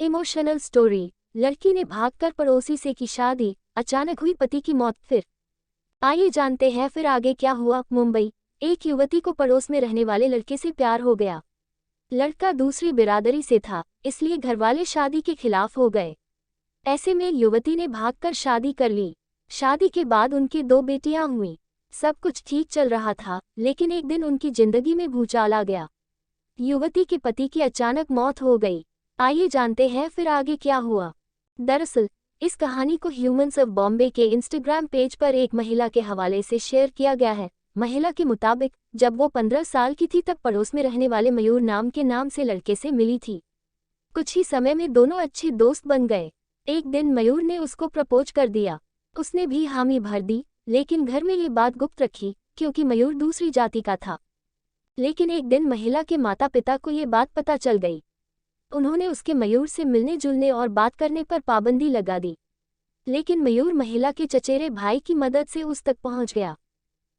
Emotional story. लड़की ने भागकर पड़ोसी से की शादी, अचानक हुई पति की मौत। फिर आइए जानते हैं फिर आगे क्या हुआ। मुंबई, एक युवती को पड़ोस में रहने वाले लड़के से प्यार हो गया। लड़का दूसरी बिरादरी से था, इसलिए घरवाले शादी के खिलाफ हो गए। ऐसे में युवती ने भागकर शादी कर ली। शादी के बाद उनकी 2 बेटियां हुईं। सब कुछ ठीक चल रहा था, लेकिन एक दिन उनकी जिंदगी में भूचाल आ गया। युवती के पति की अचानक मौत हो गई। आइए जानते हैं फिर आगे क्या हुआ। दरअसल इस कहानी को ह्यूमंस ऑफ बॉम्बे के इंस्टाग्राम पेज पर एक महिला के हवाले से शेयर किया गया है। महिला के मुताबिक जब वो 15 साल की थी तब पड़ोस में रहने वाले मयूर नाम से लड़के से मिली थी। कुछ ही समय में दोनों अच्छे दोस्त बन गए। एक दिन मयूर ने उसको प्रपोज कर दिया। उसने भी हामी भर दी, लेकिन घर में ये बात गुप्त रखी क्योंकि मयूर दूसरी जाति का था। लेकिन एक दिन महिला के माता पिता को ये बात पता चल गई। उन्होंने उसके मयूर से मिलने जुलने और बात करने पर पाबंदी लगा दी। लेकिन मयूर महिला के चचेरे भाई की मदद से उस तक पहुंच गया।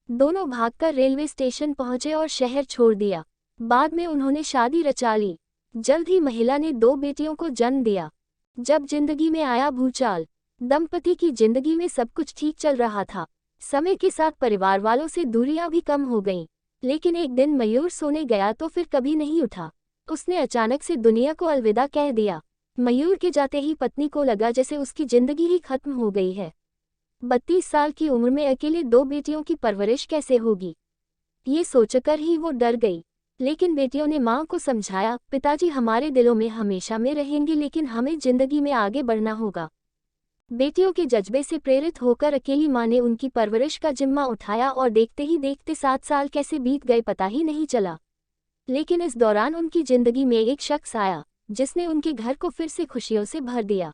दोनों भागकर रेलवे स्टेशन पहुंचे और शहर छोड़ दिया। बाद में उन्होंने शादी रचा ली। जल्द ही महिला ने 2 बेटियों को जन्म दिया। जब जिंदगी में आया भूचाल, दंपति की जिंदगी में सब कुछ ठीक चल रहा था। समय के साथ परिवार वालों से दूरियां भी कम हो गईं। लेकिन एक दिन मयूर सोने गया तो फिर कभी नहीं उठा। उसने अचानक से दुनिया को अलविदा कह दिया। मयूर के जाते ही पत्नी को लगा जैसे उसकी जिंदगी ही खत्म हो गई है। 32 साल की उम्र में अकेले 2 बेटियों की परवरिश कैसे होगी, ये सोचकर ही वो डर गई। लेकिन बेटियों ने मां को समझाया, पिताजी हमारे दिलों में हमेशा में रहेंगे, लेकिन हमें जिंदगी में आगे बढ़ना होगा। बेटियों के जज्बे से प्रेरित होकर अकेली मां ने उनकी परवरिश का जिम्मा उठाया और देखते ही देखते 7 साल कैसे बीत गए पता ही नहीं चला। लेकिन इस दौरान उनकी जिंदगी में एक शख्स आया जिसने उनके घर को फिर से खुशियों से भर दिया।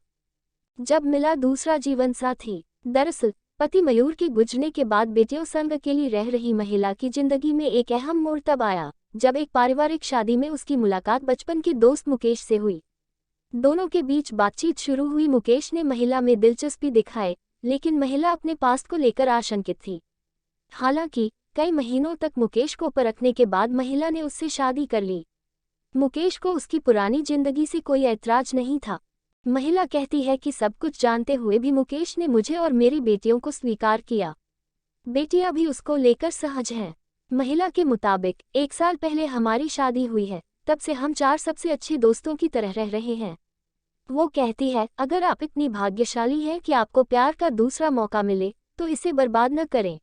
जब मिला दूसरा जीवन साथी। दरअसल पति मयूर के गुजरने के बाद बेटियों संग अकेली रह रही महिला की जिंदगी में एक अहम मोड़ तब आया जब एक पारिवारिक शादी में उसकी मुलाकात बचपन के दोस्त मुकेश से हुई। दोनों के बीच बातचीत शुरू हुई। मुकेश ने महिला में दिलचस्पी दिखाई, लेकिन महिला अपने पास्ट को लेकर आशंकित थी। हालांकि कई महीनों तक मुकेश को परखने के बाद महिला ने उससे शादी कर ली। मुकेश को उसकी पुरानी जिंदगी से कोई ऐतराज नहीं था। महिला कहती है कि सब कुछ जानते हुए भी मुकेश ने मुझे और मेरी बेटियों को स्वीकार किया। बेटियां भी उसको लेकर सहज हैं। महिला के मुताबिक 1 साल पहले हमारी शादी हुई है, तब से हम 4 सबसे अच्छे दोस्तों की तरह रह रहे हैं। वो कहती है, अगर आप इतनी भाग्यशाली हैं कि आपको प्यार का दूसरा मौका मिले तो इसे बर्बाद न करें।